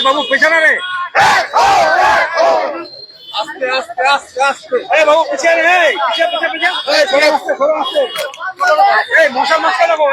বাবু পেছনে রে, আস্তে আস্তে আস্তে আস্তে। বাবু পিছিয়ে রে, পিছিয়ে পিছিয়ে পিছিয়ে আসতে সরো আসতে। মশা মাছটা লাগো।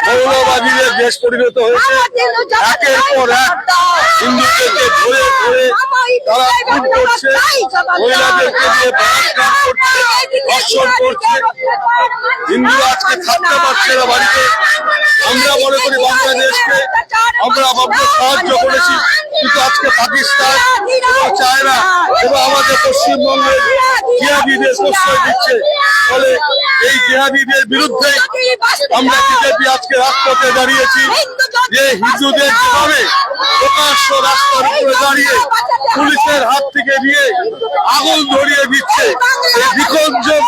মৌলবাদীদের দেশ পরিণত হয়েছে। একের পর এক হিন্দুদেরকে ধরে ধরে তারা খুন করছে, মহিলাদেরকে দিয়ে বলাৎকার করছে, ধর্ষণ করছে। হিন্দুরা আজকে থাকতে পারছে না বাড়িতে। আমরা মনে করি বাংলাদেশকে আমরা সাহায্য করেছি, কিন্তু আজকে পাকিস্তান চায় না এবং আমাদের পশ্চিমবঙ্গের জিহাদিদের প্রশ্রয় দিচ্ছে। ফলে এই জিহাদিদের বিরুদ্ধে আমরা বিজেপি আজকে রাজপথে দাঁড়িয়েছি, যে হিন্দুদের যেভাবে প্রকাশ্য রাস্তার উপরে দাঁড়িয়ে পুলিশের হাত থেকে নিয়ে আগুন ধরিয়ে দিচ্ছে, এই বিকঞ্জন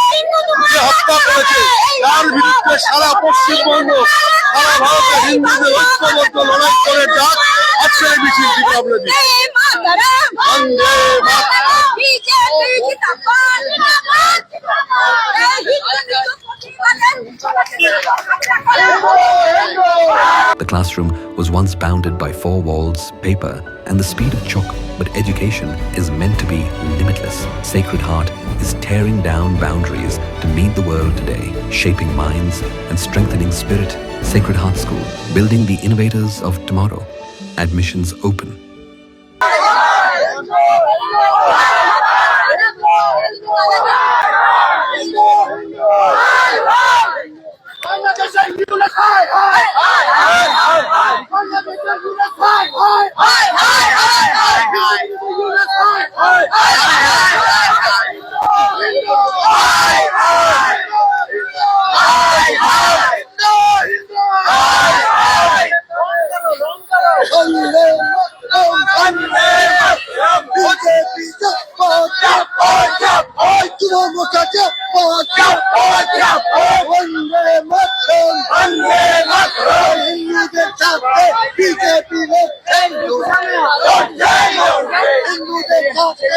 যে হত্যা করেছে তার বিরুদ্ধে সারা পশ্চিমবঙ্গ, সারা ভারতের হিন্দুদের ঐক্যবদ্ধ লড়াই করে ডাক আজকে এই মিছিল থেকে আমরা দিচ্ছি। The classroom was once bounded by 4 walls, paper, and the speed of chalk, but education is meant to be limitless. Sacred Heart is tearing down boundaries to meet the world today, shaping minds and strengthening spirit. Sacred Heart School, building the innovators of tomorrow. Admissions open. বন্দে মাতরম, বন্দে মাতরম। হিন্দুদের স্বার্থে BJP লড়ছে, লড়ছে, হিন্দুদের স্বার্থে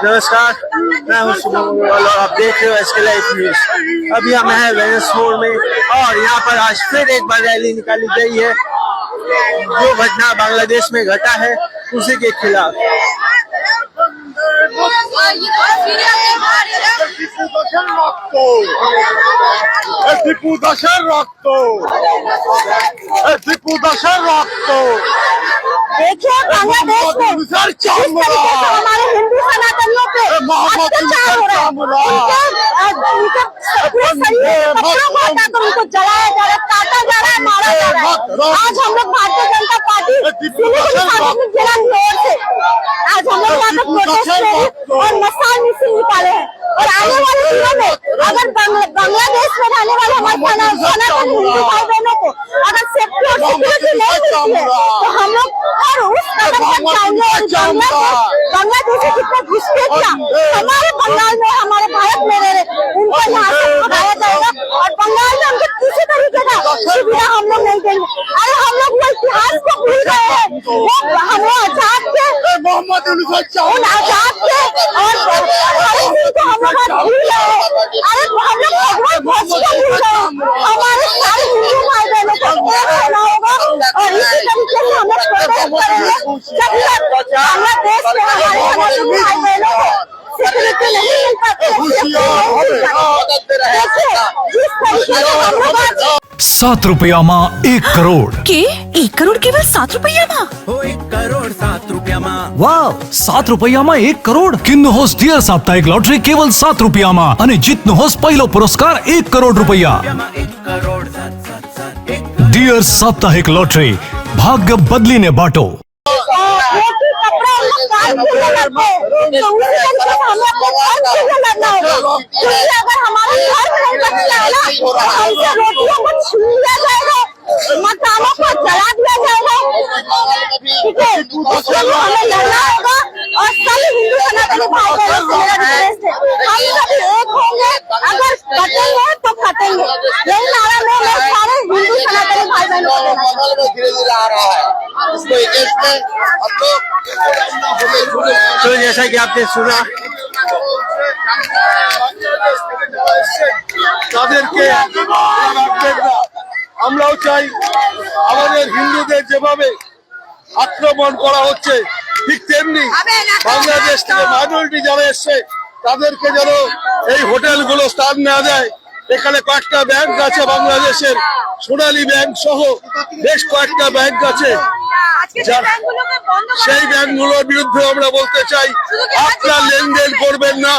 नमस्कार, मैं हूं शुभम अग्रवाल और आप देख रहे हो SK लाइव न्यूज। अभी हम हैं वेनिस मोड़ में और यहाँ पर आज फिर एक बार रैली निकाली गई है। जो घटना बांग्लादेश में घटा है उसी के खिलाफ। देखिए बांग्लादेश में जिस तरीके से हमारे हिंदू सनातनियों पे अत्याचार हो रहा है, उनके पूरे शरीर के कपड़ों को हटाकर उनको जलाया जा रहा है, काटा जा रहा है, मारा जा रहा है। आज हम लोग भारतीय जनता पार्टी सिलीगुड़ी सार्वजनिक जिला इंदौर से आज हम लोग यहाँ पे प्रोटेस्ट रैली और मसाल मिছিল निकाले हैं। और आने वाले दिनों में अगर बांग्लादेश में रहने वाले हमारे सनातन हिंदू भाई बहनों को अगर सेफ्टी और सिक्योरिटी नहीं मिलती है तो हम लोग हर उस कदम पर जाएंगे। और बांग्लादेश कितना घुसपैठिया हमारे बंगाल में हमारे भारत में रह रहे उनको यहाँ से भगाया जाएगा और बंगाल में हमको किसी तरीके का सुविधा हम लोग नहीं देंगे। अरे हम लोग वो इतिहास को भूल गए हैं, हम लोग आजाद के उन आजाद के और हम लोग भूल गए। अरे हम लोग भगवान ध्वज को भूल गए। हमारे सारे हिंदू भाई बहनों को एक होना होगा और इसी तरीके से हम लोग प्रोटेस्ट करेंगे जब तक बांग्लादेश में हमारे हिंदू भाई बहनों को सिक्योरिटी नहीं मिल पाती है। देखिए जिस तरीके से हम लोग आज 7 रुपयाમાં 1 કરોડ કે 1 કરોડ કેવલ 7 રૂપિયામાં? વાવ 7 રૂપિયામાં 1 કરોડ કિન્નુ હોસ ડિયર સાપ્તાહિક લોટરી કેવલ 7 રૂપિયામાં અને જીતનો હોસ પહેલો પુરસ્કાર 1 કરોડ રૂપિયા ડિયર સાપ્તાહિક લોટરી ભાગ્ય બદલીને બાટો। कपड़ा लड़ते तो उसी तरीके से हमें अपने घर से लड़ना होगा क्योंकि अगर हमारा घर नहीं बचता है ना तो हमसे रोटियों को छीन लिया जाएगा, मकानों को जला दिया जाएगा। ठीक है, उसके लिए हमें लड़ना होगा और सभी हिंदू सनातनी भाई बहनों से मेरा रिक्वेस्ट है हम सभी एक होंगे। अगर कटेंगे तो कटेंगे, यही नारा मैं सारे हिंदू सनातनी भाई बहनों को देना धीरे धीरे आ रहा है। इसको एगेंस्ट में हम लोग तो जैसा कि आपने सुना তাদেরকে আমরাও চাই আমাদের হিন্দুদের যেভাবে আক্রমণ করা হচ্ছে ঠিক তেমনি বাংলাদেশ থেকে মাইনরিটি যারা এসছে তাদেরকে যেন এই হোটেলগুলো স্থান না দেয়। এখানে কয়েকটা ব্যাংক আছে বাংলাদেশের, সোনালী ব্যাংক সহ বেশ কয়েকটা ব্যাংক আছে, সেই ব্যাংকগুলোর বিরুদ্ধে আমরা বলতে চাই আপনারা লেনদেন করবেন না।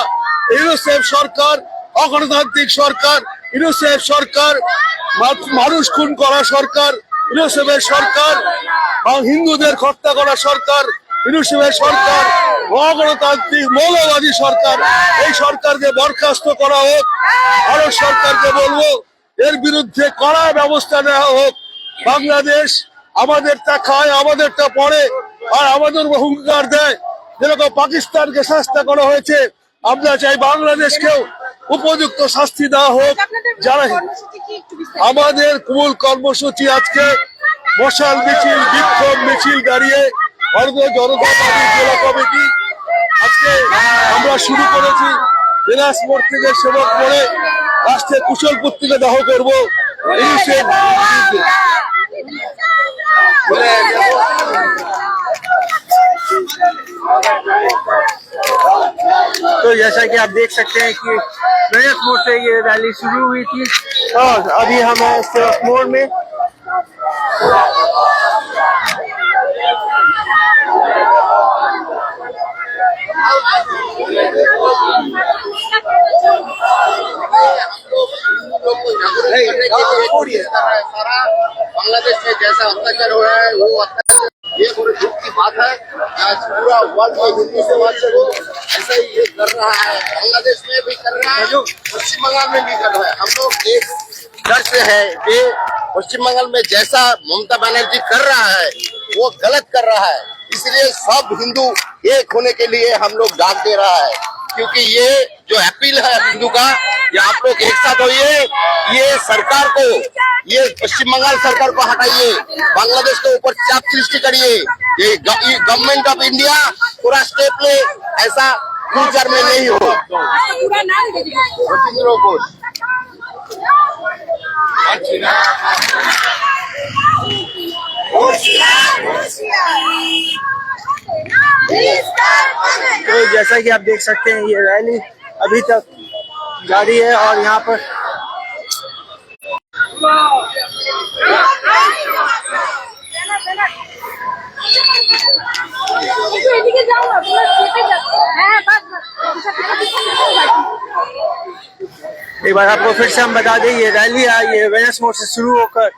ইউনিসেফ সরকার অগণতান্ত্রিক সরকার ইউনিসেফ সরকার, মানুষ খুন করা সরকার ইউনিসেফের সরকার, হিন্দুদের হত্যা করা সরকার ইউনিসেফের সরকার, অগণতান্ত্রিক মৌলবাদী সরকার। এই সরকারকে বরখাস্ত করা হোক। ভারত সরকারকে বলবো এর বিরুদ্ধে কড়া ব্যবস্থা নেওয়া হোক। বাংলাদেশ আমাদেরটা খায়, আমাদেরটা পড়ে, আর আমাদের হুঙ্কার দেয়। যেরকম পাকিস্তানকে শাস্তি করা হয়েছে, আমরা চাই বাংলাদেশকেও উপযুক্ত শাস্তি দেওয়া হোক। যারা আমাদের মূল কর্মসূচি আজকে মশাল মিছিল, বিক্ষোভ মিছিল দাঁড়িয়ে ভারতীয় জনতা পার্টি জেলা কমিটি আজকে আমরা শুরু করেছি দিনাজ মোড় থেকে সেবক মোড়ে, লাস্টে কুশলপুর থেকে দাহ করবো। तो जैसा कि आप देख सकते हैं कि दिनाज मोड़ से ये रैली शुरू हुई थी और अभी हम हैं सेवक मोड़ में। बांग्लादेश में जैसा अत्याचार हो रहा है वो अत्याचार ये बड़ी दुख की बात है। आज पूरा वर्ल्ड में हिंदू समाज को ऐसा ही ये कर रहा है, बांग्लादेश में भी कर रहा है, पश्चिम बंगाल में भी कर रहा है। हम लोग एक डर से है कि पश्चिम बंगाल में जैसा ममता बनर्जी कर रहा है वो गलत कर रहा है, इसलिए सब हिंदू एक होने के लिए हम लोग डाक दे रहा है। क्योंकि ये जो अपील है हिंदू का, ये आप लोग एक साथ होइए, ये सरकार को, ये पश्चिम बंगाल सरकार को हटाइए, बांग्लादेश के ऊपर चाप सृष्टि करिए। ये गवर्नमेंट ऑफ इंडिया पूरा स्टेप ले, ऐसा फ्यूचर में नहीं हो। तो जैसा कि आप देख सकते हैं ये रैली अभी तक जारी है और यहाँ पर एक बार आपको फिर से हम बता दें ये रैली ये दिनाज मोड़ से शुरू होकर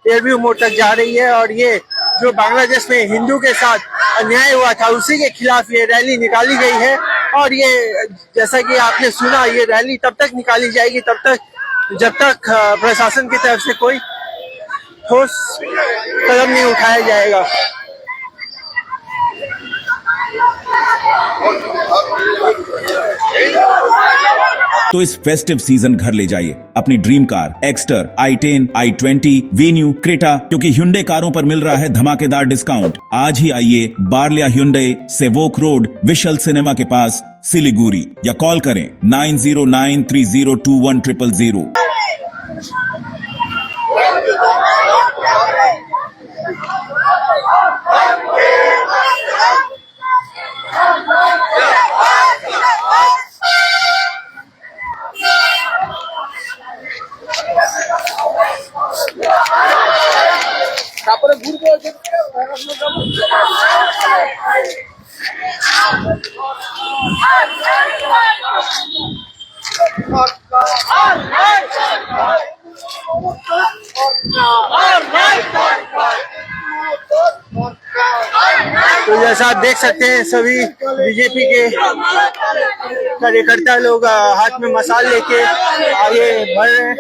एयरव्यू मोड़ तक जा रही है और ये जो बांग्लादेश में हिंदू के साथ अन्याय हुआ था उसी के खिलाफ ये रैली निकाली गई है। और ये जैसा कि आपने सुना ये रैली तब तक निकाली जाएगी तब तक जब तक प्रशासन की तरफ से कोई ठोस कदम नहीं उठाया जाएगा। तो इस फेस्टिव सीजन घर ले जाइए अपनी dream car Exter, i10, i20, venue, Creta, क्योंकि Hyundai कारों पर मिल रहा है धमाकेदार डिस्काउंट। आज ही आइए बार्लिया Hyundai, Sevoke road, we shall cinema के पास, सिलीगुड़ी, या कॉल करें 9093021000। तो जैसा आप देख सकते हैं सभी बीजेपी के कार्यकर्ता लोग हाथ में मसाल लेके आगे बढ़ रहे हैं।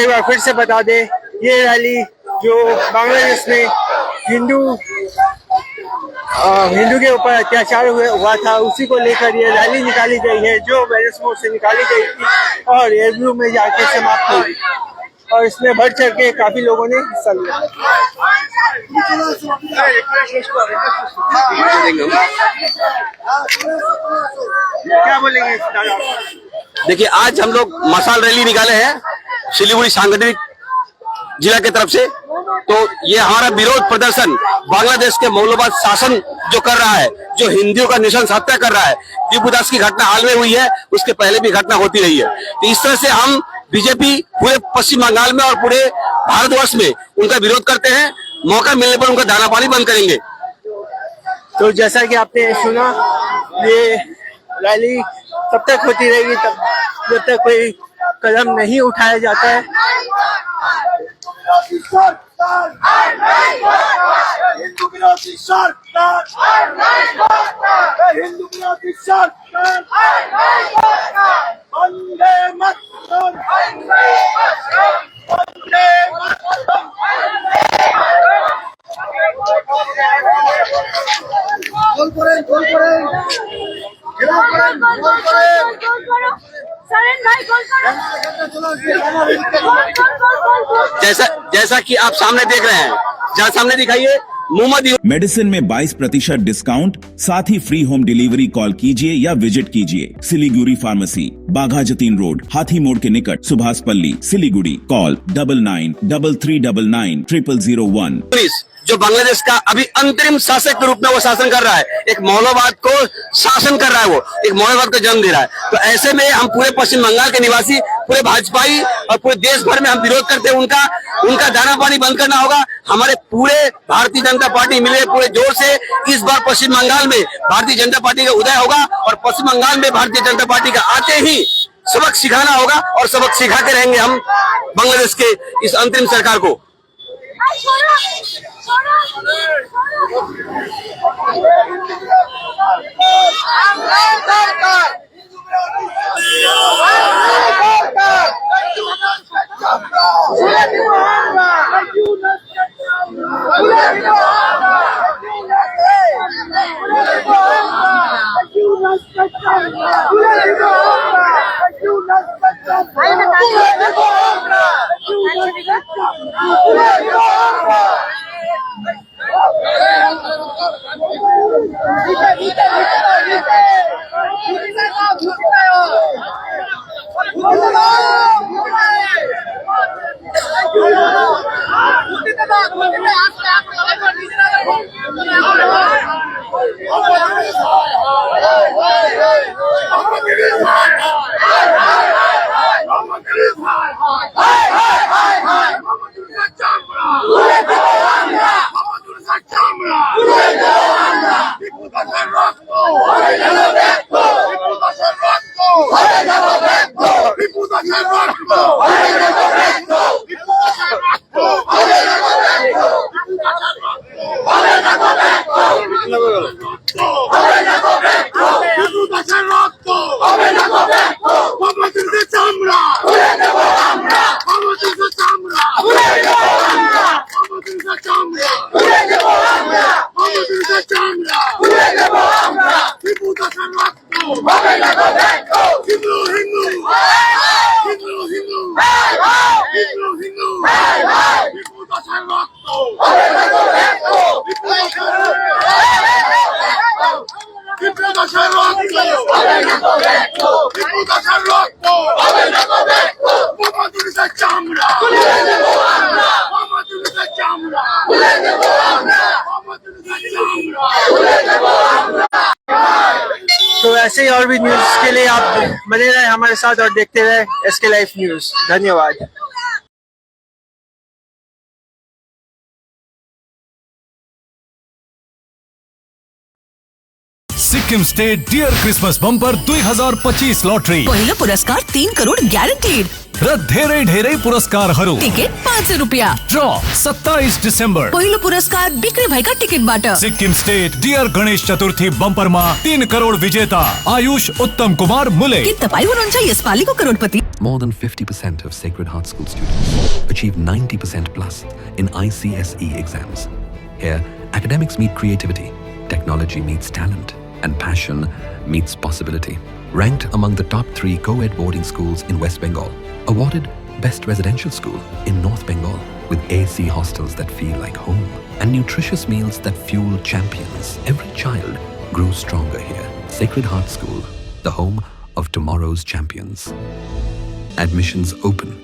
एक बार फिर से बता दें, ये रैली जो बांग्लादेश में हिंदू के ऊपर अत्याचार हुआ था, उसी को लेकर ये रैली निकाली गई है, जो वेनस मोड़ से निकाली गई थी और एयरव्यू में जाके समाप्त हुई। और इसमें बढ़ चढ़ के काफी लोगों ने हिस्सा लिया। क्या बोलेंगे? देखिए, आज हम लोग मशाल रैली निकाले हैं सिलीगुड़ी सांगठनिक जिला की तरफ से। तो ये हमारा विरोध प्रदर्शन बांग्लादेश के मौलवाद शासन जो कर रहा है, जो हिंदुओं का निशंस हत्या कर रहा है। दिपुदास की घटना हाल में हुई है, उसके पहले भी घटना होती रही है। तो इस तरह से हम बीजेपी पूरे पश्चिम बंगाल में और पूरे भारतवर्ष में उनका विरोध करते हैं। मौका मिलने पर उनका दाना पानी बंद करेंगे। तो जैसा कि आपने सुना, ये रैली तब तक होती रहेगी जब तक कोई कदम नहीं उठाया जाता है। हिंदू विरोधी सरकार, हिंदू विरोधी सरकार, वंदे मातरम, वंदे मातरम। গোল করেন, গোল করেন, ঘেরাও করেন, গোল করেন। जैसा कि आप सामने देख रहे हैं, जहाँ सामने दिखाइए मोहम्मद मेडिसिन में 22% डिस्काउंट, साथ ही फ्री होम डिलीवरी। कॉल कीजिए या विजिट कीजिए सिलीगुड़ी फार्मेसी, बाघा जतीन रोड, हाथी मोड़ के निकट, सुभाष पल्ली, सिलीगुड़ी। कॉल 9933990001। पुलिस जो बांग्लादेश का अभी अंतरिम शासक के रूप में वो शासन कर रहा है, एक मौलवाद को शासन कर रहा है, वो एक मौलवाद को जन्म दे रहा है। तो ऐसे में हम पूरे पश्चिम बंगाल के निवासी, पूरे भाजपाई और पूरे देश भर में हम विरोध करते हैं। उनका दाना पानी बंद करना होगा। हमारे पूरे भारतीय जनता पार्टी मिले पूरे जोर से इस बार पश्चिम बंगाल में भारतीय जनता पार्टी का उदय होगा और पश्चिम बंगाल में भारतीय जनता पार्टी का आते ही सबक सिखाना होगा और सबक सिखाते रहेंगे हम बांग्लादेश के इस अंतरिम सरकार को। तो ऐसे ही और भी न्यूज के लिए आप बने रहे हमारे साथ और देखते रहे SK लाइव न्यूज। धन्यवाद। Sikkim state dear Christmas bumper 2025 lottery पहिलो पुरस्कार 3 करोड ग्यारेन्टेड र धेरै धेरै पुरस्कारहरू। टिकट 500 रुपियाँ। ड्र 27 डिसेम्बर। पहिलो पुरस्कार बिक्री भएका टिकटबाट। सिक्किम स्टेट डियर गणेश चतुर्थी बम्परमा 3 करोड विजेता आयुष उत्तम कुमार मुले। के तपाईँ हुनुहुन्छ यसपालिको करोडपति? More than 50% of Sacred Heart School students achieve 90% plus in ICSE exams. Here, academics meet creativity, technology meets talent, and passion meets possibility. Ranked among the top 3 co-ed boarding schools in West Bengal. Awarded Best Residential School in North Bengal with AC hostels that feel like home and nutritious meals that fuel champions. Every child grows stronger here. Sacred Heart School, the home of tomorrow's champions. Admissions open.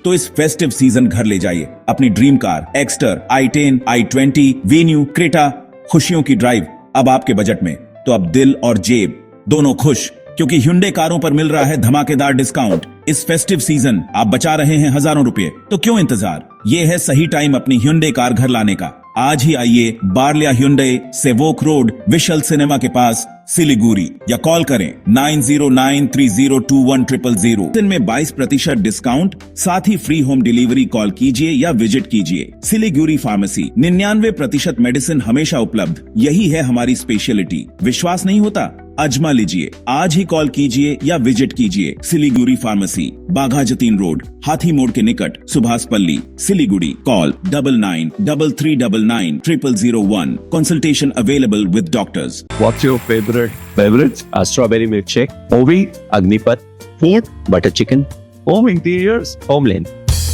तो इस festive season घर ले जाइए अपनी dream car Exter, i10, i20, venue, Creta. खुशियों की drive अब आपके बजट में। तो अब दिल और जेब दोनों खुश, क्योंकि Hyundai कारों पर मिल रहा है धमाकेदार डिस्काउंट। इस फेस्टिव सीजन आप बचा रहे हैं हजारों रुपए, तो क्यों इंतजार? ये है सही टाइम अपनी Hyundai कार घर लाने का। आज ही आइए बारलिया Hyundai, Sevoke road, we shall cinema के पास, सिलीगुड़ी, या कॉल करें 9093021000। दिन में 22% डिस्काउंट, साथ ही फ्री होम डिलीवरी। कॉल कीजिए या विजिट कीजिए। सिलीगुड़ी फार्मेसी 99% मेडिसिन हमेशा उपलब्ध। यही है हमारी स्पेशलिटी। विश्वास नहीं होता? अजमा लीजिए। आज ही कॉल कीजिए या विजिट कीजिए। सिलीगुड़ी फार्मेसी, बाघा जतीन रोड, हाथी मोड़ के निकट, सुभाष पल्ली, Siliguri. Call 9933990001। Consultation available with doctors. What's your favorite beverage? Strawberry milkshake. Ovi, Agnipat. Food, Butter chicken. Home interiors, Homeland.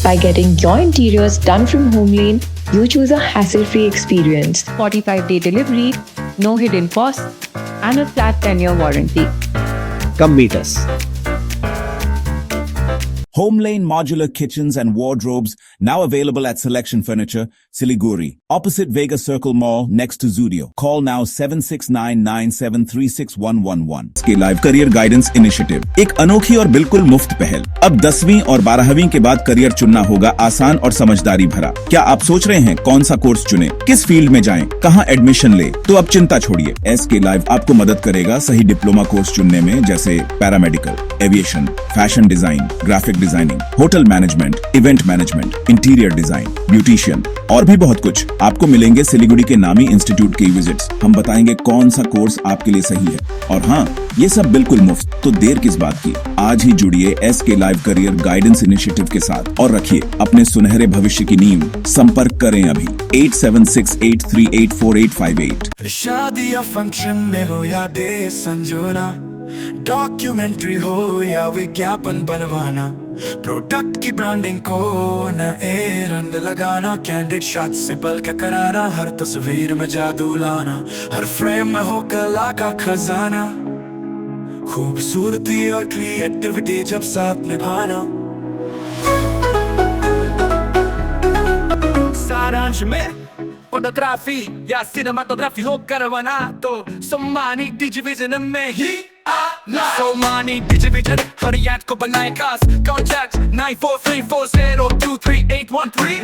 by getting your interiors done from Homelane, you choose a hassle-free experience. 45-day delivery, no hidden costs, and a flat 10-year warranty. Come meet us. Homelane Modular Kitchens and Wardrobes, now available at Selection Furniture, Siliguri, opposite Vega Circle Mall, next to Zudio. Call now 7699736111. के live career guidance initiative, एक अनोखी और बिल्कुल मुफ्त पहल। अब 10वीं और 12वीं के बाद करियर चुनना होगा आसान और समझदारी भरा। क्या आप सोच रहे हैं कौन सा कोर्स चुने, किस फील्ड में जाएं, कहां एडमिशन ले? तो अब चिंता छोड़िए। SK लाइव आपको मदद करेगा सही डिप्लोमा कोर्स चुनने में, जैसे paramedical, aviation, fashion design, graphic designing, hotel management, event management, interior design, beautician और भी बहुत कुछ। आपको मिलेंगे सिलीगुड़ी के नामी इंस्टीट्यूट के विजिट्स। हम बताएंगे कौन सा कोर्स आपके लिए सही है, और हाँ, ये सब बिल्कुल मुफ्त। तो देर किस बात की, आज ही जुड़िए SK live career guidance initiative के साथ और रखिए अपने सुनहरे भविष्य की नींव। संपर्क करें अभी 8768384858। शादी या फंक्शन में हो या डे संजोना, डॉक्यूमेंट्री हो या विज्ञापन बनवाना, प्रोडक्ट की ब्रांडिंग को नए रंग लगाना, कैंडिड शॉट से बल्कि कराना, हर तस्वीर में जादू लाना, हर फ्रेम में हो कला का खजाना, खूबसूरती और क्रिएटिविटी जब साथ निभाना। सारांश में फोटोग्राफी या सिनेमाटोग्राफी हो करवाना, तो सम्मानी डिजिविजन में ही आना। सम्मानी डिजिविजन हर याद को बनाए खास। कॉन्टैक्ट 9434023813।